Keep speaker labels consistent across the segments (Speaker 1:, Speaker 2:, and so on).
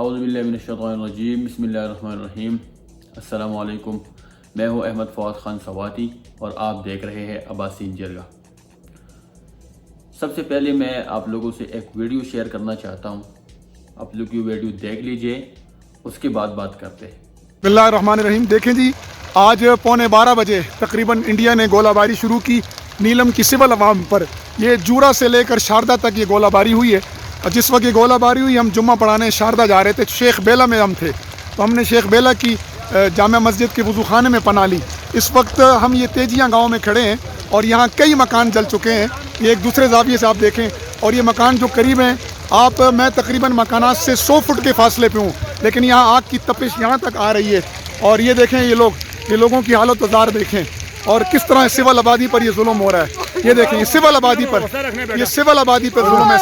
Speaker 1: اعوذ باللہ من الشیطان الرجیم، بسم اللہ الرحمن الرحیم۔ السلام علیکم، میں ہوں احمد فواد خان سواتی اور آپ دیکھ رہے ہیں عباسین جرگہ۔ سب سے پہلے میں آپ لوگوں سے ایک ویڈیو شیئر کرنا چاہتا ہوں، آپ لوگ یہ ویڈیو دیکھ لیجئے، اس کے بعد بات کرتے ہیں۔
Speaker 2: بسم اللہ الرحمن الرحیم۔ دیکھیں جی، آج 11:15 بجے تقریباً انڈیا نے گولہ باری شروع کی نیلم کی سول عوام پر۔ یہ جورا سے لے کر شاردا تک یہ گولہ باری ہوئی ہے، اور جس وقت یہ گولہ باری ہوئی ہم جمعہ پڑھانے شاردا جا رہے تھے، شیخ بیلا میں ہم تھے، تو ہم نے شیخ بیلا کی جامع مسجد کے وضو خانے میں پناہ لی۔ اس وقت ہم یہ تیجیاں گاؤں میں کھڑے ہیں اور یہاں کئی مکان جل چکے ہیں، یہ ایک دوسرے زاویے سے آپ دیکھیں، اور یہ مکان جو قریب ہیں میں تقریباً مکانات سے 100 فٹ کے فاصلے پہ ہوں، لیکن یہاں آگ کی تپش یہاں تک آ رہی ہے۔ اور یہ دیکھیں یہ لوگوں کی حالت وزار دیکھیں، اور کس طرح سول آبادی پر یہ ظلم ہو رہا ہے۔ یہ دیکھیں، یہ سول آبادی پر ظلم ہے،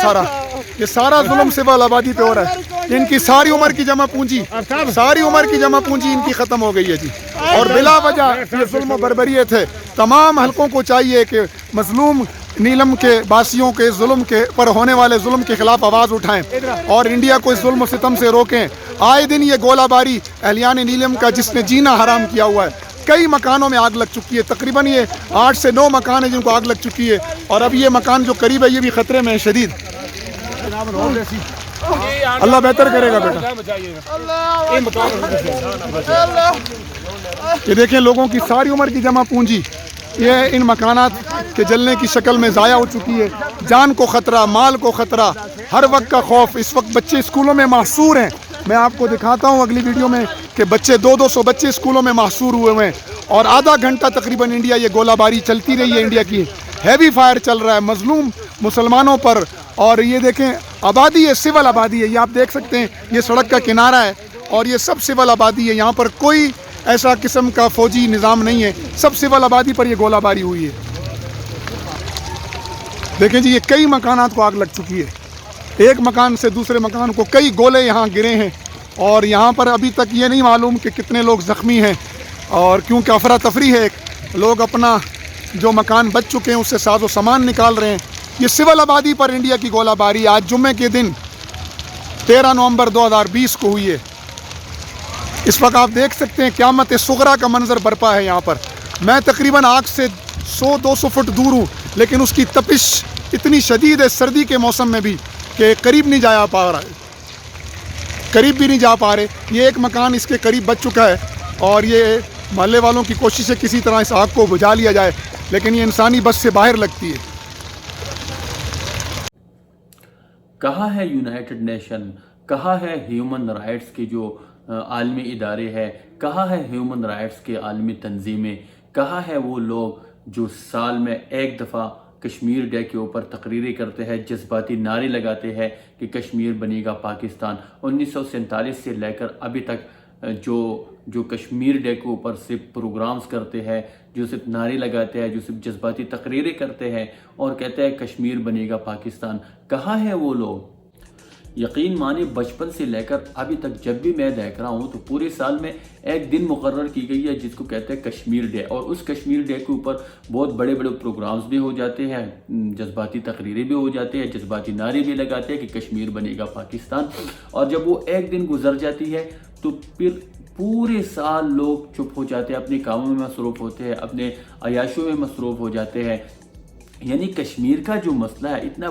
Speaker 2: یہ سارا ظلم سول آبادی پہ ہو رہا ہے۔ ان کی ساری عمر کی جمع پونجی ان کی ختم ہو گئی ہے جی، اور بلا وجہ یہ ظلم و بربریت ہے۔ تمام حلقوں کو چاہیے کہ مظلوم نیلم کے باسیوں کے ظلم کے پر ہونے والے ظلم کے خلاف آواز اٹھائیں اور انڈیا کو اس ظلم و ستم سے روکیں۔ آئے دن یہ گولہ باری اہلیان نیلم کا جس نے جینا حرام کیا ہوا ہے، کئی مکانوں میں آگ لگ چکی ہے، تقریباً یہ 8 سے 9 مکان ہیں جن کو آگ لگ چکی ہے، اور اب یہ مکان جو قریب ہے یہ بھی خطرے میں ہے شدید۔ اللہ بہتر کرے گا بیٹا۔ یہ دیکھیں، لوگوں کی ساری عمر کی جمع پونجی یہ ان مکانات کے جلنے کی شکل میں ضائع ہو چکی ہے۔ جان کو خطرہ، مال کو خطرہ، ہر وقت کا خوف۔ اس وقت بچے اسکولوں میں محصور ہیں، میں آپ کو دکھاتا ہوں اگلی ویڈیو میں کہ بچے 200 بچے اسکولوں میں محصور ہوئے ہیں، اور آدھا گھنٹہ تقریباً انڈیا یہ گولہ باری چلتی رہی ہے، انڈیا کی ہیوی فائر چل رہا ہے مظلوم مسلمانوں پر۔ اور یہ دیکھیں، آبادی ہے، سول آبادی ہے، یہ آپ دیکھ سکتے ہیں، یہ سڑک کا کنارہ ہے اور یہ سب سول آبادی ہے، یہاں پر کوئی ایسا قسم کا فوجی نظام نہیں ہے، سب سول آبادی پر یہ گولہ باری ہوئی ہے۔ دیکھیں جی، یہ کئی مکانات کو آگ لگ چکی ہے، ایک مکان سے دوسرے مکان کو کئی گولے یہاں گرے ہیں، اور یہاں پر ابھی تک یہ نہیں معلوم کہ کتنے لوگ زخمی ہیں، اور کیونکہ افراتفری ہے، لوگ اپنا جو مکان بچ چکے ہیں اس سے ساز و سامان نکال رہے ہیں۔ یہ سول آبادی پر انڈیا کی گولہ باری آج جمعے کے دن 13 نومبر 2020 کو ہوئی ہے۔ اس وقت آپ دیکھ سکتے ہیں قیامت صغریٰ کا منظر برپا ہے یہاں پر۔ میں تقریباً آگ سے 100-200 فٹ دور ہوں، لیکن اس کی تپش اتنی شدید ہے سردی کے موسم میں بھی کہ قریب نہیں جا پا رہا ہے، قریب بھی نہیں جا پا رہے۔ یہ ایک مکان اس کے قریب بچ چکا ہے، اور یہ محلے والوں کی کوشش ہے کسی طرح اس آگ کو بجھا لیا جائے، لیکن یہ انسانی بس سے باہر لگتی ہے۔
Speaker 1: کہاں ہے یونائٹڈ نیشن، کہاں ہے ہیومن رائٹس کے جو عالمی ادارے ہیں، کہاں ہے ہیومن رائٹس کے عالمی تنظیمیں، کہاں ہے وہ لوگ جو سال میں ایک دفعہ کشمیر ڈے کے اوپر تقریریں کرتے ہیں، جذباتی نعرے لگاتے ہیں کہ کشمیر بنے گا پاکستان۔ 1947 سے لے کر ابھی تک جو کشمیر ڈے کے اوپر صرف پروگرامز کرتے ہیں، جو صرف نعرے لگاتے ہیں، جو صرف جذباتی تقریریں کرتے ہیں اور کہتے ہیں کشمیر بنے گا پاکستان، کہاں ہے وہ لوگ؟ یقین مانے بچپن سے لے کر ابھی تک جب بھی میں دیکھ رہا ہوں تو پورے سال میں ایک دن مقرر کی گئی ہے جس کو کہتے ہیں کشمیر ڈے، اور اس کشمیر ڈے کے اوپر بہت بڑے بڑے پروگرامز بھی ہو جاتے ہیں، جذباتی تقریریں بھی ہو جاتے ہیں، جذباتی نعرے بھی لگاتے ہیں کہ کشمیر بنے گا پاکستان۔ اور جب وہ ایک دن گزر جاتی ہے تو پھر پورے سال لوگ چپ ہو جاتے ہیں، اپنے کاموں میں مصروف ہوتے ہیں، اپنے عیاشوں میں مصروف ہو جاتے ہیں۔ یعنی کشمیر کا جو مسئلہ ہے، اتنا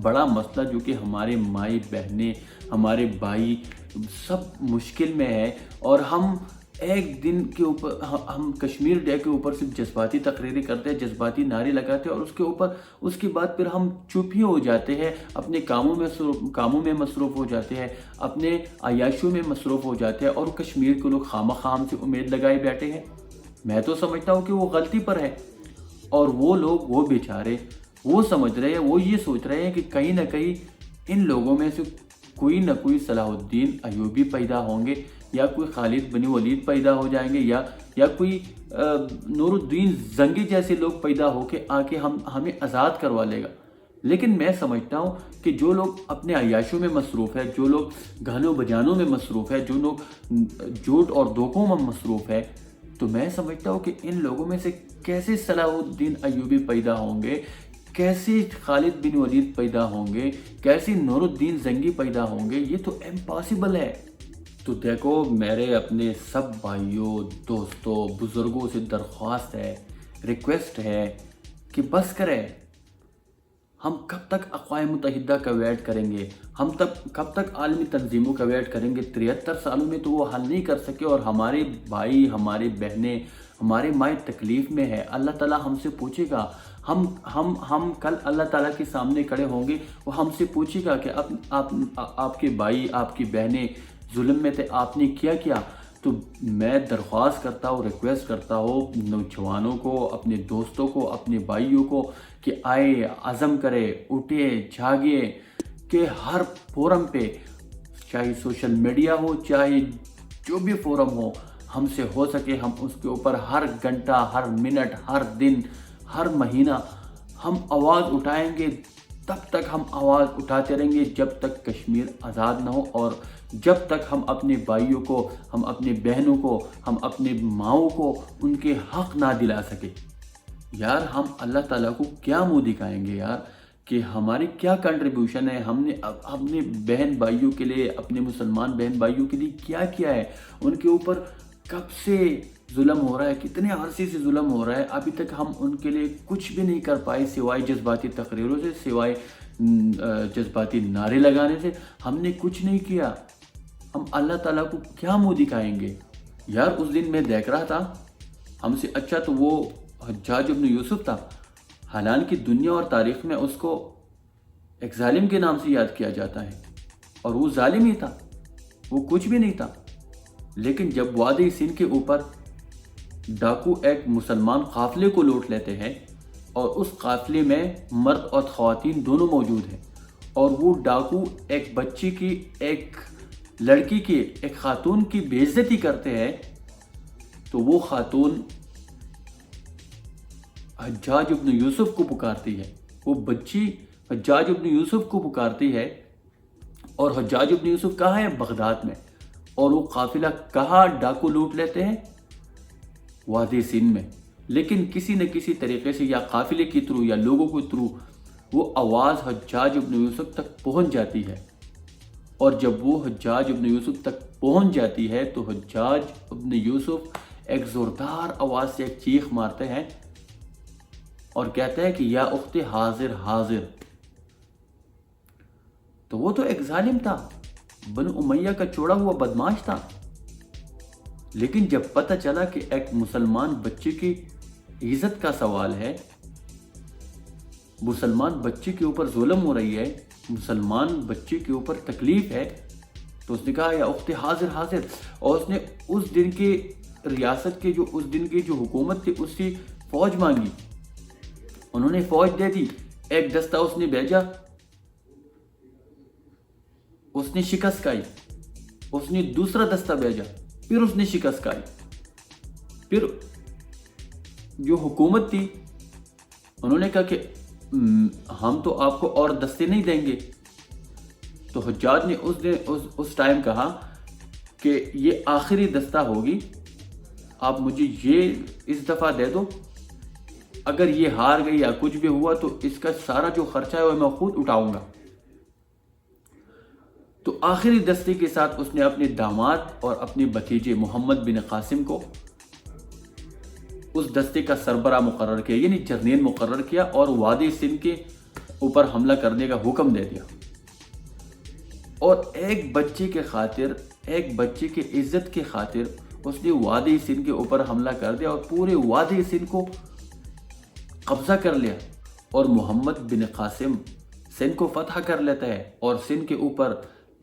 Speaker 1: بڑا مسئلہ جو کہ ہمارے مائی بہنیں، ہمارے بھائی سب مشکل میں ہے، اور ہم ایک دن کے اوپر ہم کشمیر ڈے کے اوپر صرف جذباتی تقریریں کرتے ہیں، جذباتی نعرے لگاتے ہیں، اور اس کے بعد پھر ہم چپ ہی ہو جاتے ہیں، اپنے کاموں میں مصروف ہو جاتے ہیں، اپنے عیاشوں میں مصروف ہو جاتے ہیں، اور کشمیر کے لوگ خام سے امید لگائے بیٹھے ہیں۔ میں تو سمجھتا ہوں کہ وہ غلطی پر ہے، اور وہ لوگ، وہ بیچارے، وہ سمجھ رہے ہیں، وہ یہ سوچ رہے ہیں کہ کہیں نہ کہیں ان لوگوں میں سے کوئی نہ کوئی صلاح الدین ایوبی پیدا ہوں گے، یا کوئی خالد بن ولید پیدا ہو جائیں گے، یا کوئی نور الدین زنگی جیسے لوگ پیدا ہو کے آ کے ہمیں آزاد کروا لے گا۔ لیکن میں سمجھتا ہوں کہ جو لوگ اپنے عیاشوں میں مصروف ہے، جو لوگ گانوں بجانوں میں مصروف ہے، جو لوگ جھوٹ اور دھوکوں میں مصروف ہے، تو میں سمجھتا ہوں کہ ان لوگوں میں سے کیسے صلاح الدین ایوبی پیدا ہوں گے، کیسے خالد بن ولید پیدا ہوں گے، کیسے نور الدین زنگی پیدا ہوں گے؟ یہ تو امپاسبل ہے۔ تو دیکھو، میرے اپنے سب بھائیوں، دوستوں، بزرگوں سے درخواست ہے، ریکویسٹ ہے کہ بس کریں۔ ہم کب تک اقوام متحدہ کا ویٹ کریں گے؟ ہم کب تک عالمی تنظیموں کا ویٹ کریں گے؟ 73 سالوں میں تو وہ حل نہیں کر سکے، اور ہمارے بھائی، ہماری بہنیں، ہمارے مائیں تکلیف میں ہے۔ اللہ تعالیٰ ہم سے پوچھے گا، ہم کل اللہ تعالیٰ کے سامنے کھڑے ہوں گے، وہ ہم سے پوچھے گا کہ آپ کے بھائی، آپ کی بہنیں ظلم میں تھے، آپ نے کیا کیا؟ تو میں درخواست کرتا ہوں، ریکویسٹ کرتا ہوں نوجوانوں کو، اپنے دوستوں کو، اپنے بھائیوں کو کہ آئے، عزم کرے، اٹھے، جاگے، کہ ہر فورم پہ، چاہے سوشل میڈیا ہو، چاہے جو بھی فورم ہو، ہم سے ہو سکے ہم اس کے اوپر ہر گھنٹہ، ہر منٹ، ہر دن، ہر مہینہ ہم آواز اٹھائیں گے۔ تب تک ہم آواز اٹھاتے رہیں گے جب تک کشمیر آزاد نہ ہو، اور جب تک ہم اپنے بھائیوں کو، ہم اپنے بہنوں کو، ہم اپنے ماؤں کو ان کے حق نہ دلا سکے۔ یار ہم اللہ تعالیٰ کو کیا منہ دکھائیں گے یار، کہ ہماری کیا کنٹریبیوشن ہے؟ ہم نے اپنے بہن بھائیوں کے لیے، اپنے مسلمان بہن بھائیوں کے لیے کیا کیا ہے؟ ان کے اوپر کب سے ظلم ہو رہا ہے، کتنے عرصے سے ظلم ہو رہا ہے، ابھی تک ہم ان کے لیے کچھ بھی نہیں کر پائے، سوائے جذباتی تقریروں سے، سوائے جذباتی نعرے لگانے سے۔ ہم نے کچھ نہیں کیا، ہم اللہ تعالیٰ کو کیا منہ دکھائیں گے؟ یار اس دن میں دیکھ رہا تھا، ہم سے اچھا تو وہ حجاج ابن یوسف تھا، حالانکہ دنیا اور تاریخ میں اس کو ایک ظالم کے نام سے یاد کیا جاتا ہے، اور وہ ظالم ہی تھا، وہ کچھ بھی نہیں تھا۔ لیکن جب وادی سندھ کے اوپر ڈاکو ایک مسلمان قافلے کو لوٹ لیتے ہیں، اور اس قافلے میں مرد اور خواتین دونوں موجود ہیں، اور وہ ڈاکو ایک بچی کی، ایک لڑکی کی، ایک خاتون کی بے عزتی کرتے ہیں، تو وہ خاتون حجاج ابن یوسف کو پکارتی ہے، وہ بچی حجاج ابن یوسف کو پکارتی ہے، اور حجاج ابن یوسف کہاں ہے؟ بغداد میں، اور وہ قافلہ کہاں ڈاکو لوٹ لیتے ہیں؟ وادی سندھ میں۔ لیکن کسی نہ کسی طریقے سے، یا قافلے کی تھرو یا لوگوں کے تھرو، وہ آواز حجاج ابن یوسف تک پہنچ جاتی ہے، اور جب وہ حجاج ابن یوسف تک پہنچ جاتی ہے تو حجاج ابن یوسف ایک زوردار آواز سے ایک چیخ مارتے ہیں اور کہتے ہیں کہ یا اخت حاضر حاضر۔ تو وہ تو ایک ظالم تھا، بنو امیہ کا چوڑا ہوا بدماش تھا، لیکن جب پتہ چلا کہ ایک مسلمان بچے کی عزت کا سوال ہے، مسلمان بچے کے اوپر ظلم ہو رہی ہے، مسلمان بچے کے اوپر تکلیف ہے، تو اس نے کہا یا اخت حاضر حاضر، اور اس نے اس دن کے ریاست کے، جو اس دن کی جو حکومت تھی، اس سے فوج مانگی، انہوں نے فوج دے دی، ایک دستہ اس نے بھیجا، اس نے شکست کھائی، اس نے دوسرا دستہ بھیجا، پھر اس نے شکست کھائی، پھر جو حکومت تھی انہوں نے کہا کہ ہم تو آپ کو اور دستے نہیں دیں گے، تو حجاج نے اس ٹائم کہا کہ یہ آخری دستہ ہوگی، آپ مجھے یہ اس دفعہ دے دو، اگر یہ ہار گئی یا کچھ بھی ہوا تو اس کا سارا جو خرچہ ہے وہ میں خود اٹھاؤں گا۔ تو آخری دستے کے ساتھ اس نے اپنے داماد اور اپنے بھتیجے محمد بن قاسم کو اس دستے کا سربراہ مقرر کیا، یعنی جرنیل مقرر کیا، اور وادی سندھ کے اوپر حملہ کرنے کا حکم دے دیا، اور ایک بچے کے خاطر، ایک بچے کی عزت کے خاطر اس نے وادی سندھ کے اوپر حملہ کر دیا، اور پورے وادی سندھ کو قبضہ کر لیا، اور محمد بن قاسم سندھ کو فتح کر لیتا ہے، اور سندھ کے اوپر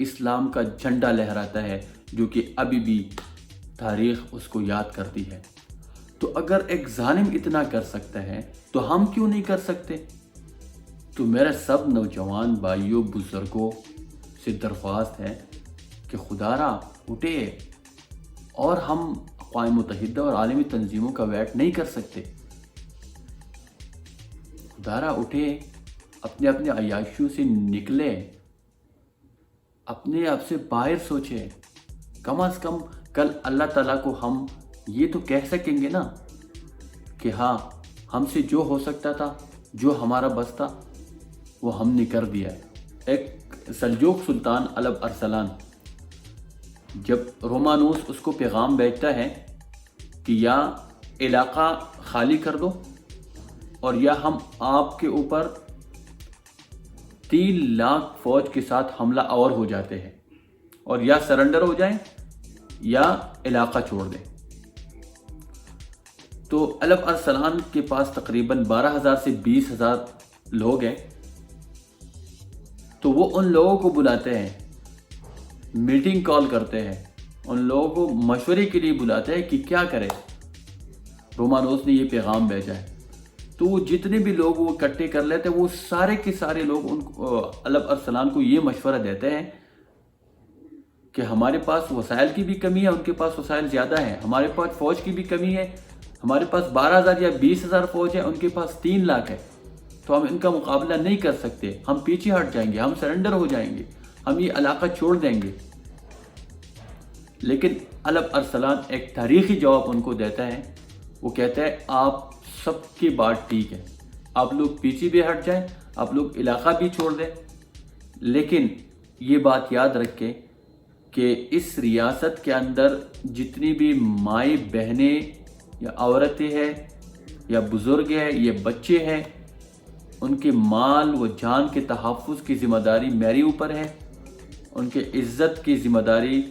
Speaker 1: اسلام کا جھنڈا لہراتا ہے، جو کہ ابھی بھی تاریخ اس کو یاد کرتی ہے۔ تو اگر ایک ظالم اتنا کر سکتا ہے تو ہم کیوں نہیں کر سکتے؟ تو میرے سب نوجوان بھائیوں، بزرگوں سے درخواست ہے کہ خدا را اٹھے، اور ہم اقوام متحدہ اور عالمی تنظیموں کا ویٹ نہیں کر سکتے۔ خدا را اٹھے، اپنے اپنے عیاشیوں سے نکلے، اپنے آپ سے باہر سوچے، کم از کم کل اللہ تعالیٰ کو ہم یہ تو کہہ سکیں گے نا کہ ہاں، ہم سے جو ہو سکتا تھا جو ہمارا بس تھا وہ ہم نے کر دیا ہے۔ ایک سلجوق سلطان الب ارسلان جب رومانوس اس کو پیغام بھیجتا ہے کہ یا علاقہ خالی کر دو اور یا ہم آپ کے اوپر 3 لاکھ فوج کے ساتھ حملہ آور ہو جاتے ہیں، اور یا سرنڈر ہو جائیں یا علاقہ چھوڑ دیں۔ تو الب ارسلان کے پاس تقریباً 12,000 سے 20,000 لوگ ہیں، تو وہ ان لوگوں کو بلاتے ہیں، میٹنگ کال کرتے ہیں، ان لوگوں کو مشورے کے لیے بلاتے ہیں کہ کیا کرے۔ رومانوس نے یہ پیغام بھیجا ہے، تو وہ جتنے بھی لوگ وہ اکٹھے کر لیتے ہیں، وہ سارے کے سارے لوگ الب ارسلان کو یہ مشورہ دیتے ہیں کہ ہمارے پاس وسائل کی بھی کمی ہے، ان کے پاس وسائل زیادہ ہیں، ہمارے پاس فوج کی بھی کمی ہے، ہمارے پاس 12,000 یا 20,000 فوج ہے، ان کے پاس 3 لاکھ ہے، تو ہم ان کا مقابلہ نہیں کر سکتے، ہم پیچھے ہٹ جائیں گے، ہم سرنڈر ہو جائیں گے، ہم یہ علاقہ چھوڑ دیں گے۔ لیکن الب ارسلان ایک تاریخی جواب ان کو دیتا ہے، وہ کہتا ہے آپ سب کی بات ٹھیک ہے، آپ لوگ پیچھے بھی ہٹ جائیں، آپ لوگ علاقہ بھی چھوڑ دیں، لیکن یہ بات یاد رکھیں کہ اس ریاست کے اندر جتنی بھی مائیں بہنیں یا عورتیں ہیں یا بزرگ ہیں یا بچے ہیں، ان کے مال و جان کے تحفظ کی ذمہ داری میرے اوپر ہے، ان کے عزت کی ذمہ داری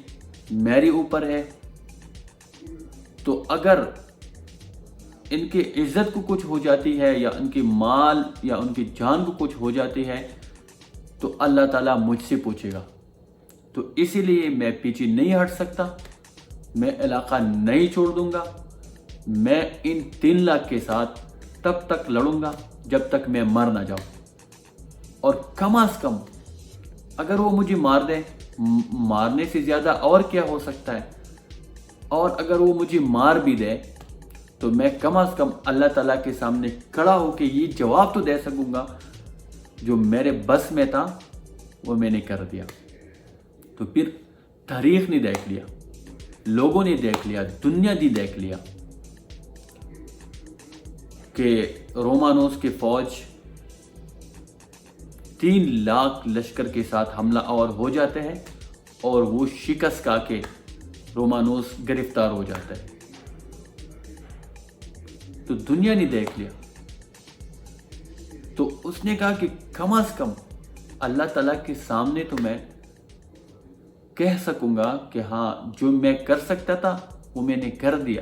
Speaker 1: میرے اوپر ہے۔ تو اگر ان کے عزت کو کچھ ہو جاتی ہے یا ان کے مال یا ان کی جان کو کچھ ہو جاتی ہے تو اللہ تعالیٰ مجھ سے پوچھے گا، تو اسی لیے میں پیچھے نہیں ہٹ سکتا، میں علاقہ نہیں چھوڑ دوں گا، میں ان 3 لاکھ کے ساتھ تب تک لڑوں گا جب تک میں مر نہ جاؤں، اور کم از کم اگر وہ مجھے مار دیں، مارنے سے زیادہ اور کیا ہو سکتا ہے، اور اگر وہ مجھے مار بھی دے تو میں کم از کم اللہ تعالیٰ کے سامنے کھڑا ہو کے یہ جواب تو دے سکوں گا جو میرے بس میں تھا وہ میں نے کر دیا۔ تو پھر تاریخ نے دیکھ لیا، لوگوں نے دیکھ لیا، دنیا نے دیکھ لیا کہ رومانوس کے فوج 3 لاکھ لشکر کے ساتھ حملہ آور ہو جاتے ہیں اور وہ شکست کھا کے رومانوس گرفتار ہو جاتا ہے۔ تو دنیا نے دیکھ لیا، تو اس نے کہا کہ کم از کم اللہ تعالیٰ کے سامنے تو میں کہہ سکوں گا کہ ہاں جو میں کر سکتا تھا وہ میں نے کر دیا۔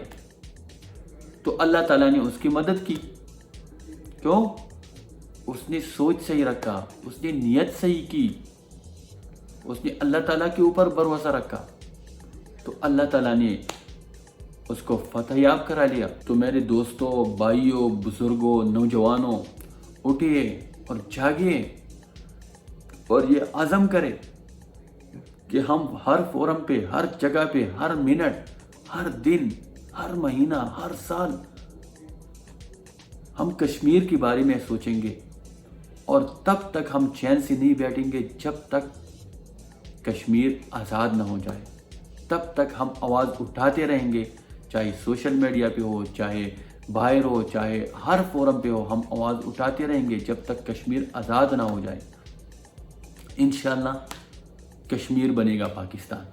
Speaker 1: تو اللہ تعالیٰ نے اس کی مدد کی، کیوں؟ اس نے سوچ صحیح رکھا، اس نے نیت صحیح کی، اس نے اللہ تعالیٰ کے اوپر بھروسہ رکھا، تو اللہ تعالیٰ نے اس کو فتح یاب کرا لیا۔ تو میرے دوستوں، بھائیوں، بزرگوں، نوجوانوں، اٹھیے اور جاگیے اور یہ عزم کرے کہ ہم ہر فورم پہ، ہر جگہ پہ، ہر منٹ، ہر دن، ہر مہینہ، ہر سال ہم کشمیر کے بارے میں سوچیں گے، اور تب تک ہم چین سے نہیں بیٹھیں گے جب تک کشمیر آزاد نہ ہو جائے۔ تب تک ہم آواز اٹھاتے رہیں گے، چاہے سوشل میڈیا پہ ہو، چاہے باہر ہو، چاہے ہر فورم پہ ہو، ہم آواز اٹھاتے رہیں گے جب تک کشمیر آزاد نہ ہو جائے۔ انشاءاللہ کشمیر بنے گا پاکستان۔